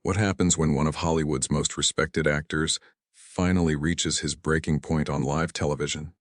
What happens when one of Hollywood's most respected actors finally reaches his breaking point on live television?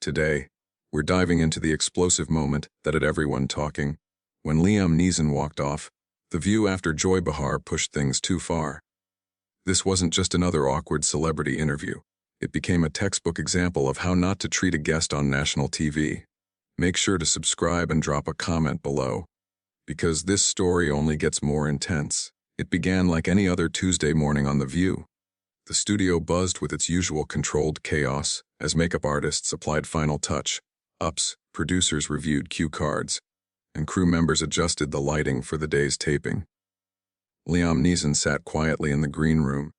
Today, we're diving into the explosive moment that had everyone talking. When Neeson walked off, the View after Joy Behar pushed things too far. This wasn't just another awkward celebrity interview. It became a textbook example of how not to treat a guest on national TV. Make sure to subscribe and drop a comment below, because this story only gets more intense. It began like any other Tuesday morning on The View. The studio buzzed with its usual controlled chaos as makeup artists applied final touch-ups, producers reviewed cue cards, and crew members adjusted the lighting for the day's taping. Neeson sat quietly in the green room,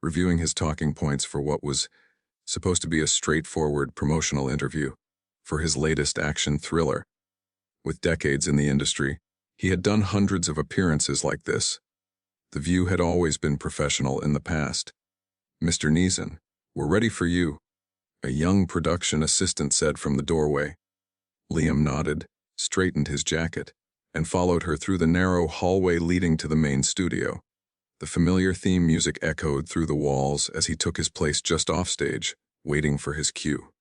reviewing his talking points for what was supposed to be a straightforward promotional interview for his latest action thriller. With decades in the industry, he had done hundreds of appearances like this. The View had always been professional in the past. "Mr. Neeson, we're ready for you," a young production assistant said from the doorway. Liam nodded, straightened his jacket, and followed her through the narrow hallway leading to the main studio. The familiar theme music echoed through the walls as he took his place just offstage, waiting for his cue.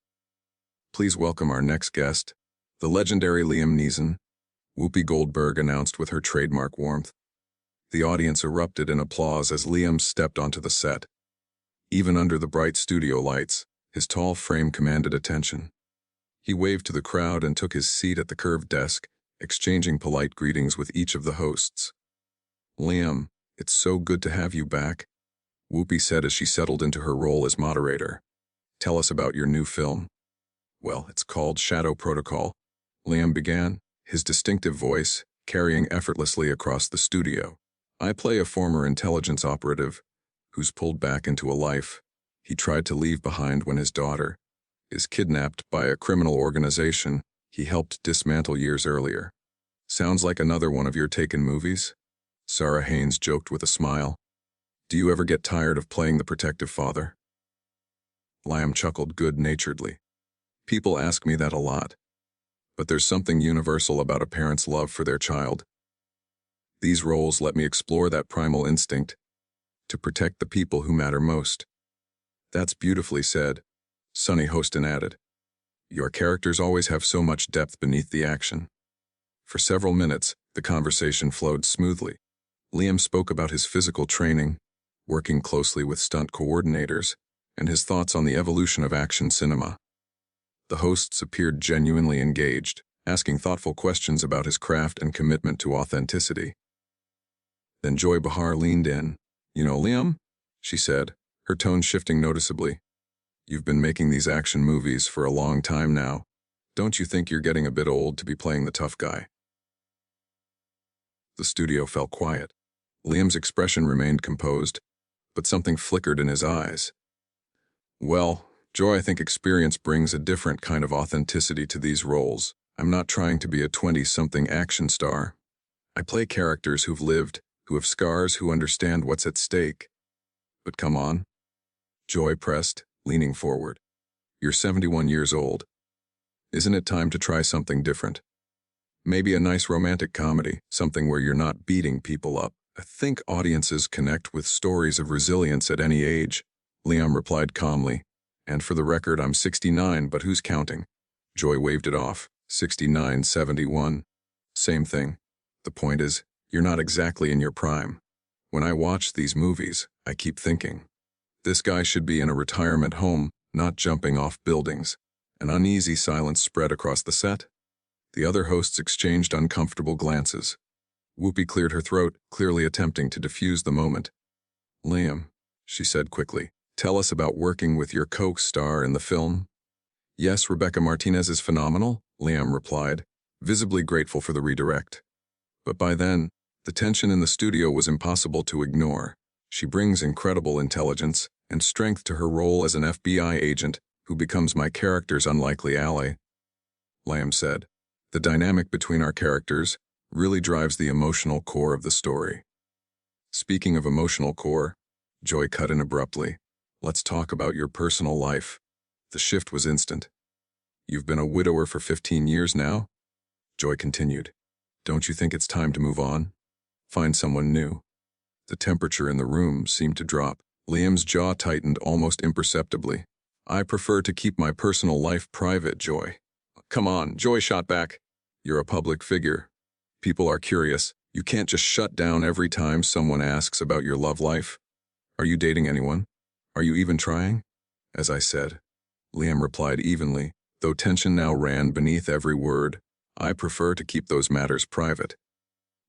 "Please welcome our next guest, the legendary Liam Neeson," Whoopi Goldberg announced with her trademark warmth. The audience erupted in applause as Liam stepped onto the set. Even under the bright studio lights, his tall frame commanded attention. He waved to the crowd and took his seat at the curved desk, exchanging polite greetings with each of the hosts. "Liam, it's so good to have you back," Whoopi said as she settled into her role as moderator. "Tell us about your new film." "Well, it's called Shadow Protocol," Liam began, his distinctive voice carrying effortlessly across the studio. "I play a former intelligence operative who's pulled back into a life he tried to leave behind when his daughter is kidnapped by a criminal organization he helped dismantle years earlier." "Sounds like another one of your Taken movies," Sarah Haynes joked with a smile. "Do you ever get tired of playing the protective father?" Liam chuckled good-naturedly. "People ask me that a lot. But there's something universal about a parent's love for their child. These roles let me explore that primal instinct to protect the people who matter most." "That's beautifully said," Sunny Hostin added. "Your characters always have so much depth beneath the action." For several minutes, the conversation flowed smoothly. Liam spoke about his physical training, working closely with stunt coordinators, and his thoughts on the evolution of action cinema. The hosts appeared genuinely engaged, asking thoughtful questions about his craft and commitment to authenticity. Then Joy Behar leaned in. "You know, Liam," she said, her tone shifting noticeably, "you've been making these action movies for a long time now. Don't you think you're getting a bit old to be playing the tough guy?" The studio fell quiet. Liam's expression remained composed, but something flickered in his eyes. "Well, Joy, I think experience brings a different kind of authenticity to these roles. I'm not trying to be a 20-something action star. I play characters who've lived, who have scars, who understand what's at stake." "But come on," Joy pressed, leaning forward. "You're 71 years old. Isn't it time to try something different? Maybe a nice romantic comedy, something where you're not beating people up." "I think audiences connect with stories of resilience at any age," Liam replied calmly. "And for the record, I'm 69, but who's counting?" Joy waved it off. 69, 71. Same thing. The point is, you're not exactly in your prime. When I watch these movies, I keep thinking, this guy should be in a retirement home, not jumping off buildings. An uneasy silence spread across the set. The other hosts exchanged uncomfortable glances. Whoopi cleared her throat, clearly attempting to diffuse the moment. "Liam," she said quickly, "tell us about working with your co-star in the film." "Yes, Rebecca Martinez is phenomenal," Liam replied, visibly grateful for the redirect. But by then, the tension in the studio was impossible to ignore. "She brings incredible intelligence and strength to her role as an FBI agent who becomes my character's unlikely ally," Liam said. "The dynamic between our characters really drives the emotional core of the story." Speaking of emotional core, Joy cut in abruptly. "Let's talk about your personal life." The shift was instant. "You've been a widower for 15 years now?" Joy continued. "Don't you think it's time to move on? Find someone new?" The temperature in the room seemed to drop. Liam's jaw tightened almost imperceptibly. I prefer to keep my personal life private, Joy. Come on, Joy shot back. You're a public figure. People are curious. You can't just shut down every time someone asks about your love life. Are you dating anyone? Are you even trying? As I said, Liam replied evenly, though tension now ran beneath every word. I prefer to keep those matters private.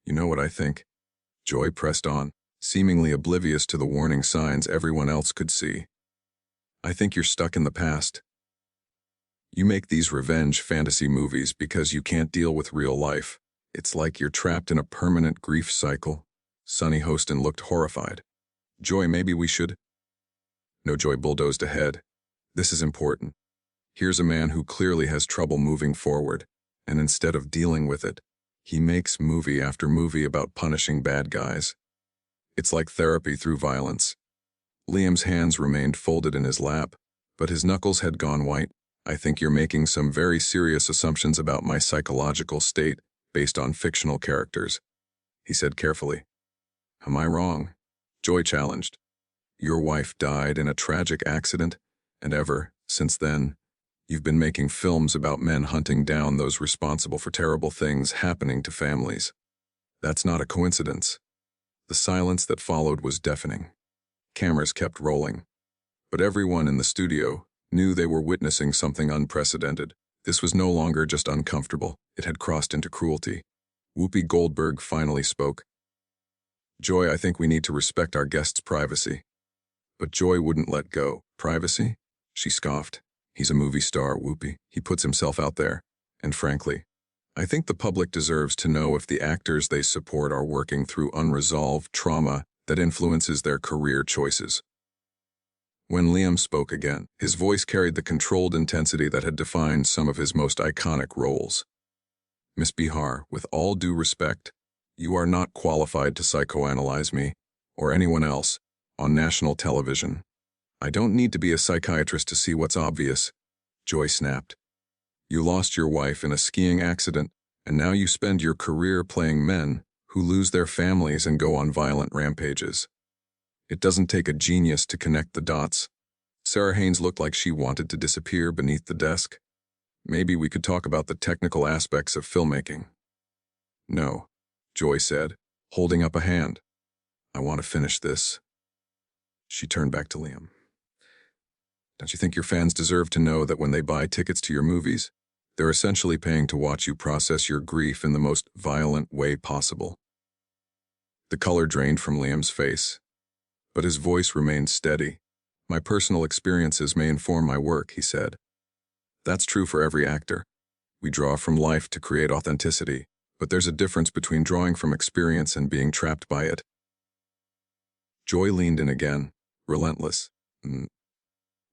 You know what I think? Joy pressed on, seemingly oblivious to the warning signs everyone else could see. I think you're stuck in the past. You make these revenge fantasy movies because you can't deal with real life. It's like you're trapped in a permanent grief cycle. Sonny Hostin looked horrified. Joy, maybe we should... No, Joy bulldozed ahead. This is important. Here's a man who clearly has trouble moving forward, and instead of dealing with it, he makes movie after movie about punishing bad guys. It's like therapy through violence. Liam's hands remained folded in his lap, but his knuckles had gone white. I think you're making some very serious assumptions about my psychological state based on fictional characters, he said carefully. Am I wrong? Joy challenged. Your wife died in a tragic accident, and ever since then, you've been making films about men hunting down those responsible for terrible things happening to families. That's not a coincidence. The silence that followed was deafening. Cameras kept rolling, but everyone in the studio knew they were witnessing something unprecedented. This was no longer just uncomfortable, it had crossed into cruelty. Whoopi Goldberg finally spoke. Joy, I think we need to respect our guest's privacy. But Joy wouldn't let go. Privacy? She scoffed. He's a movie star, Whoopi. He puts himself out there. And frankly, I think the public deserves to know if the actors they support are working through unresolved trauma that influences their career choices. When Liam spoke again, his voice carried the controlled intensity that had defined some of his most iconic roles. Miss Behar, with all due respect, you are not qualified to psychoanalyze me, or anyone else, on national television. I don't need to be a psychiatrist to see what's obvious, Joy snapped. You lost your wife in a skiing accident, and now you spend your career playing men who lose their families and go on violent rampages. It doesn't take a genius to connect the dots. Sarah Haynes looked like she wanted to disappear beneath the desk. Maybe we could talk about the technical aspects of filmmaking. No, Joy said, holding up a hand. I want to finish this. She turned back to Liam. Don't you think your fans deserve to know that when they buy tickets to your movies, they're essentially paying to watch you process your grief in the most violent way possible? The color drained from Liam's face, but his voice remained steady. My personal experiences may inform my work, he said. That's true for every actor. We draw from life to create authenticity, but there's a difference between drawing from experience and being trapped by it. Joy leaned in again, relentless.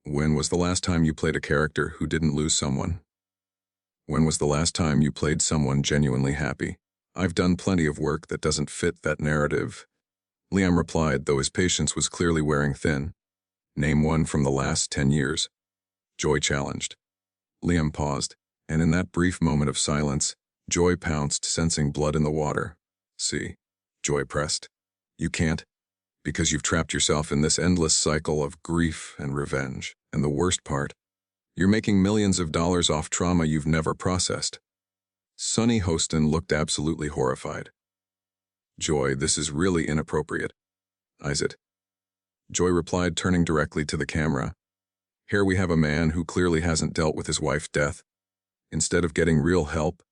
When was the last time you played a character who didn't lose someone? When was the last time you played someone genuinely happy? I've done plenty of work that doesn't fit that narrative. Liam replied, though his patience was clearly wearing thin. Name one from the last 10 years. Joy challenged. Liam paused, and in that brief moment of silence, Joy pounced, sensing blood in the water. See, Joy pressed. You can't, because you've trapped yourself in this endless cycle of grief and revenge. And the worst part, you're making millions of dollars off trauma you've never processed. Sonny Hostin looked absolutely horrified. Joy, this is really inappropriate. Is it? Joy replied, turning directly to the camera. Here we have a man who clearly hasn't dealt with his wife's death. Instead of getting real help,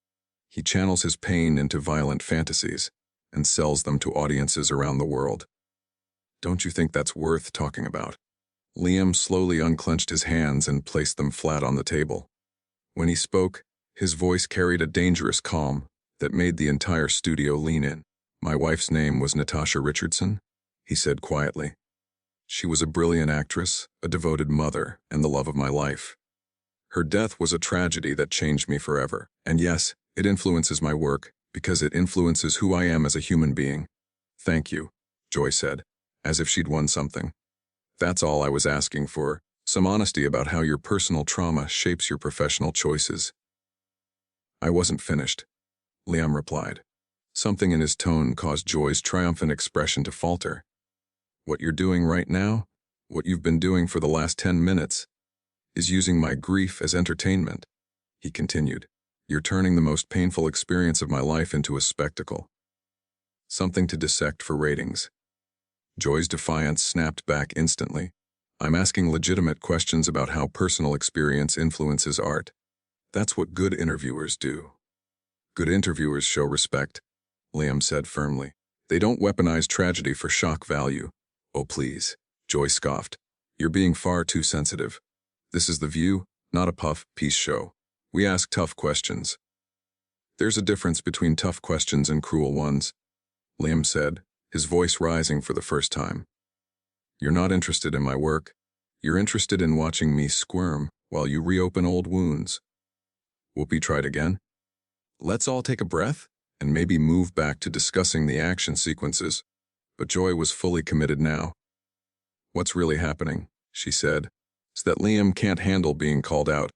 he channels his pain into violent fantasies and sells them to audiences around the world. Don't you think that's worth talking about? Liam slowly unclenched his hands and placed them flat on the table. When he spoke, his voice carried a dangerous calm that made the entire studio lean in. My wife's name was Natasha Richardson, he said quietly. She was a brilliant actress, a devoted mother, and the love of my life. Her death was a tragedy that changed me forever. And yes, it influences my work because it influences who I am as a human being. Thank you, Joy said, as if she'd won something. That's all I was asking for, some honesty about how your personal trauma shapes your professional choices. I wasn't finished, Liam replied. Something in his tone caused Joy's triumphant expression to falter. What you're doing right now, what you've been doing for the last 10 minutes, is using my grief as entertainment, he continued. You're turning the most painful experience of my life into a spectacle. Something to dissect for ratings. Joy's defiance snapped back instantly. I'm asking legitimate questions about how personal experience influences art. That's what good interviewers do. Good interviewers show respect, Liam said firmly. They don't weaponize tragedy for shock value. Oh, please, Joy scoffed. You're being far too sensitive. This is The View, not a puff piece show. We ask tough questions. There's a difference between tough questions and cruel ones, Liam said, his voice rising for the first time. You're not interested in my work. You're interested in watching me squirm while you reopen old wounds. Whoopi tried again. Let's all take a breath and maybe move back to discussing the action sequences. But Joy was fully committed now. What's really happening, she said, is that Liam can't handle being called out.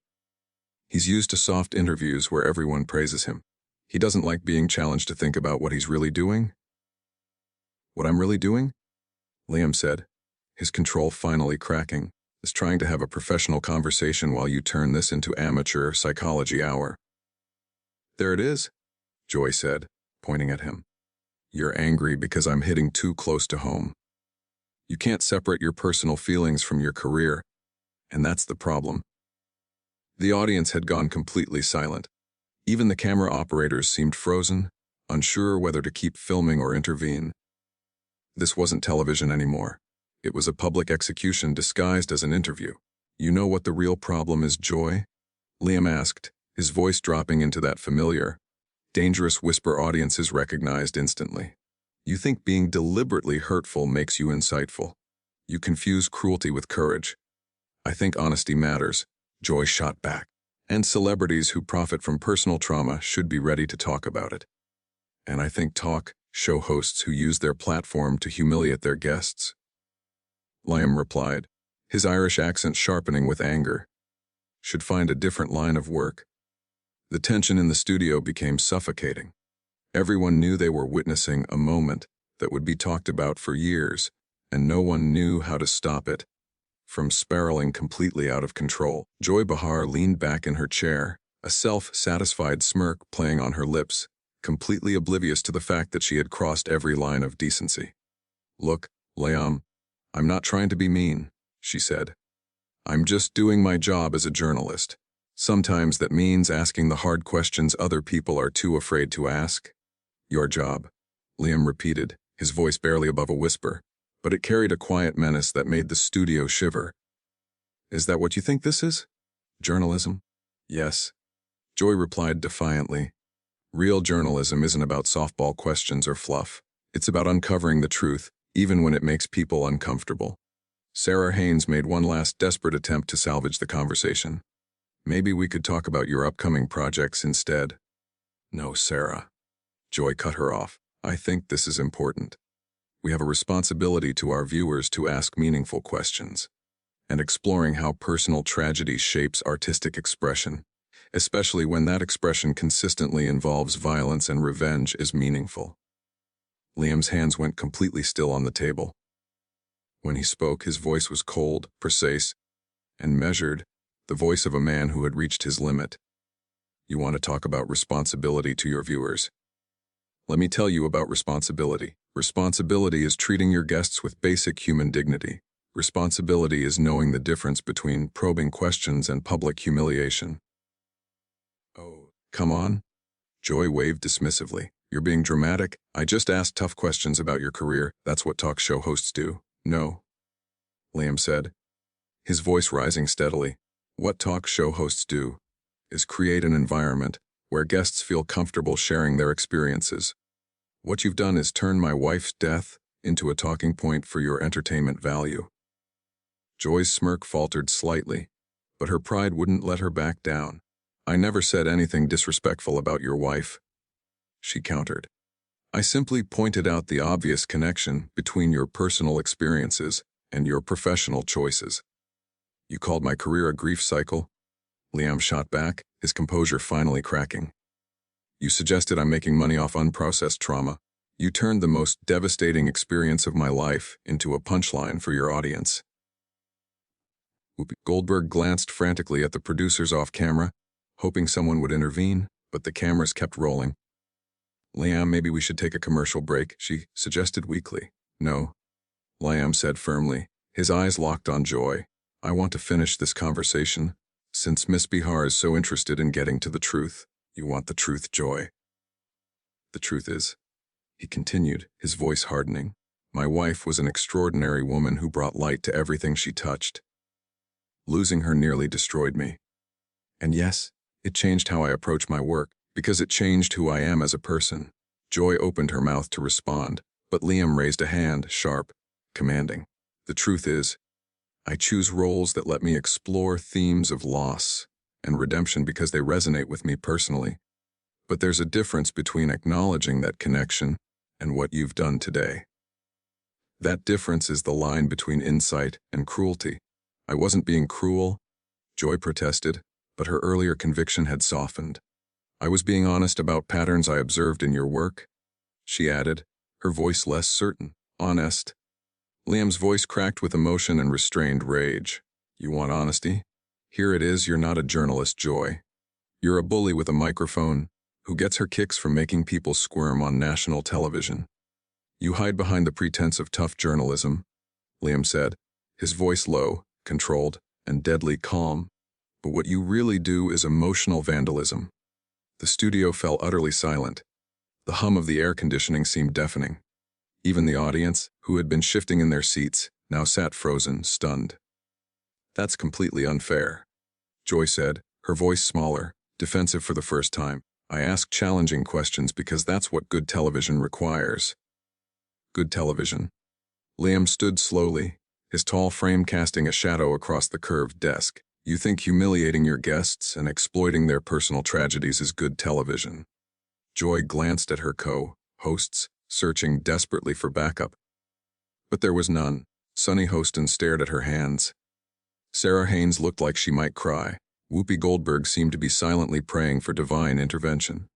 He's used to soft interviews where everyone praises him. He doesn't like being challenged to think about what he's really doing. What I'm really doing? Liam said, his control finally cracking, is trying to have a professional conversation while you turn this into amateur psychology hour. There it is, Joy said, pointing at him. You're angry because I'm hitting too close to home. You can't separate your personal feelings from your career, and that's the problem. The audience had gone completely silent. Even the camera operators seemed frozen, unsure whether to keep filming or intervene. This wasn't television anymore. It was a public execution disguised as an interview. You know what the real problem is, Joy? Liam asked, his voice dropping into that familiar, dangerous whisper audiences recognized instantly. You think being deliberately hurtful makes you insightful. You confuse cruelty with courage. I think honesty matters, Joy shot back. And celebrities who profit from personal trauma should be ready to talk about it. And I think talk show hosts who use their platform to humiliate their guests. Liam replied, his Irish accent sharpening with anger, should find a different line of work. The tension in the studio became suffocating. Everyone knew they were witnessing a moment that would be talked about for years, and no one knew how to stop it from spiraling completely out of control. Joy Behar leaned back in her chair, a self-satisfied smirk playing on her lips, completely oblivious to the fact that she had crossed every line of decency. Look, Liam, I'm not trying to be mean, she said. I'm just doing my job as a journalist. Sometimes that means asking the hard questions other people are too afraid to ask. Your job, Liam repeated, his voice barely above a whisper, but it carried a quiet menace that made the studio shiver. Is that what you think this is? Journalism? Yes. Joy replied defiantly. Real journalism isn't about softball questions or fluff. It's about uncovering the truth, even when it makes people uncomfortable. Sarah Haynes made one last desperate attempt to salvage the conversation. Maybe we could talk about your upcoming projects instead. No, Sarah. Joy cut her off. I think this is important. We have a responsibility to our viewers to ask meaningful questions. And exploring how personal tragedy shapes artistic expression, especially when that expression consistently involves violence and revenge, is meaningful. Liam's hands went completely still on the table. When he spoke, his voice was cold, precise, and measured, the voice of a man who had reached his limit. You want to talk about responsibility to your viewers? Let me tell you about responsibility. Responsibility is treating your guests with basic human dignity. Responsibility is knowing the difference between probing questions and public humiliation. Oh, come on. Joy waved dismissively. You're being dramatic. I just asked tough questions about your career. That's what talk show hosts do. No, Liam said, his voice rising steadily. What talk show hosts do is create an environment where guests feel comfortable sharing their experiences. What you've done is turn my wife's death into a talking point for your entertainment value. Joy's smirk faltered slightly, but her pride wouldn't let her back down. I never said anything disrespectful about your wife, she countered. I simply pointed out the obvious connection between your personal experiences and your professional choices. You called my career a grief cycle? Liam shot back, his composure finally cracking. You suggested I'm making money off unprocessed trauma. You turned the most devastating experience of my life into a punchline for your audience. Whoopi Goldberg glanced frantically at the producers off camera, hoping someone would intervene, but the cameras kept rolling. Liam, maybe we should take a commercial break, she suggested weakly. No, Liam said firmly, his eyes locked on Joy. I want to finish this conversation. Since Miss Behar is so interested in getting to the truth, you want the truth, Joy. The truth is, he continued, his voice hardening, my wife was an extraordinary woman who brought light to everything she touched. Losing her nearly destroyed me. And yes, it changed how I approach my work, because it changed who I am as a person. Joy opened her mouth to respond, but Liam raised a hand, sharp, commanding. The truth is, I choose roles that let me explore themes of loss and redemption because they resonate with me personally. But there's a difference between acknowledging that connection and what you've done today. That difference is the line between insight and cruelty. I wasn't being cruel, Joy protested, but her earlier conviction had softened. I was being honest about patterns I observed in your work, she added, her voice less certain, honest. Liam's voice cracked with emotion and restrained rage. You want honesty? Here it is, you're not a journalist, Joy. You're a bully with a microphone who gets her kicks from making people squirm on national television. You hide behind the pretense of tough journalism, Liam said, his voice low, controlled, and deadly calm. But what you really do is emotional vandalism. The studio fell utterly silent. The hum of the air conditioning seemed deafening. Even the audience, who had been shifting in their seats, now sat frozen, stunned. That's completely unfair, Joy said, her voice smaller, defensive for the first time. I ask challenging questions because that's what good television requires. Good television. Liam stood slowly, his tall frame casting a shadow across the curved desk. You think humiliating your guests and exploiting their personal tragedies is good television. Joy glanced at her co-hosts, searching desperately for backup. But there was none. Sunny Hostin stared at her hands. Sarah Haynes looked like she might cry. Whoopi Goldberg seemed to be silently praying for divine intervention.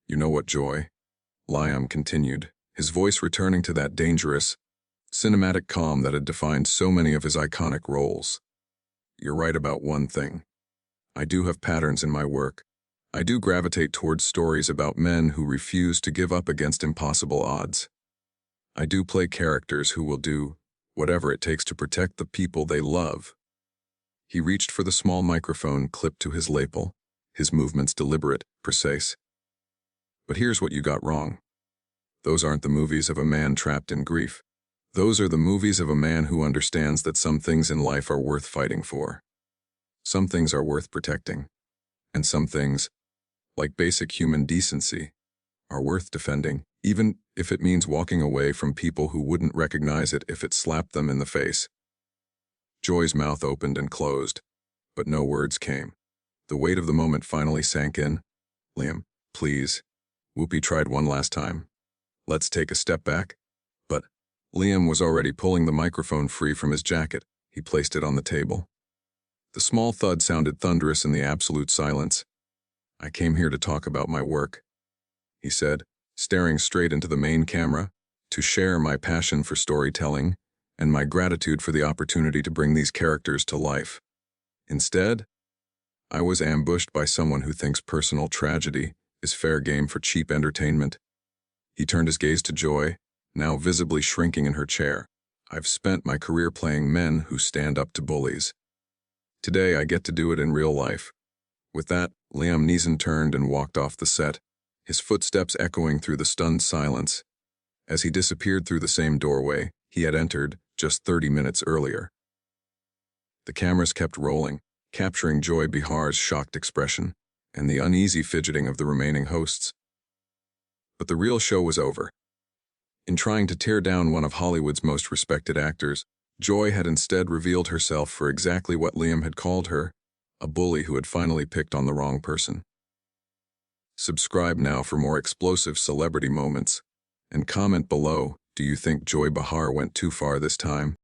You know what, Joy? Liam continued, his voice returning to that dangerous, cinematic calm that had defined so many of his iconic roles. You're right about one thing. I do have patterns in my work. I do gravitate towards stories about men who refuse to give up against impossible odds. I do play characters who will do whatever it takes to protect the people they love. He reached for the small microphone clipped to his lapel, his movements deliberate, precise. But here's what you got wrong. Those aren't the movies of a man trapped in grief. Those are the movies of a man who understands that some things in life are worth fighting for. Some things are worth protecting. And some things, like basic human decency, are worth defending, even if it means walking away from people who wouldn't recognize it if it slapped them in the face. Joy's mouth opened and closed, but no words came. The weight of the moment finally sank in. Liam, please. Whoopi tried one last time. Let's take a step back. But Liam was already pulling the microphone free from his jacket. He placed it on the table. The small thud sounded thunderous in the absolute silence. I came here to talk about my work, he said, staring straight into the main camera, to share my passion for storytelling and my gratitude for the opportunity to bring these characters to life. Instead, I was ambushed by someone who thinks personal tragedy is fair game for cheap entertainment. He turned his gaze to Joy, now visibly shrinking in her chair. I've spent my career playing men who stand up to bullies. Today I get to do it in real life. With that, Liam Neeson turned and walked off the set, his footsteps echoing through the stunned silence. As he disappeared through the same doorway he had entered just 30 minutes earlier. The cameras kept rolling, capturing Joy Behar's shocked expression and the uneasy fidgeting of the remaining hosts. But the real show was over. In trying to tear down one of Hollywood's most respected actors, Joy had instead revealed herself for exactly what Liam had called her, a bully who had finally picked on the wrong person. Subscribe now for more explosive celebrity moments, and comment below, do you think Joy Behar went too far this time?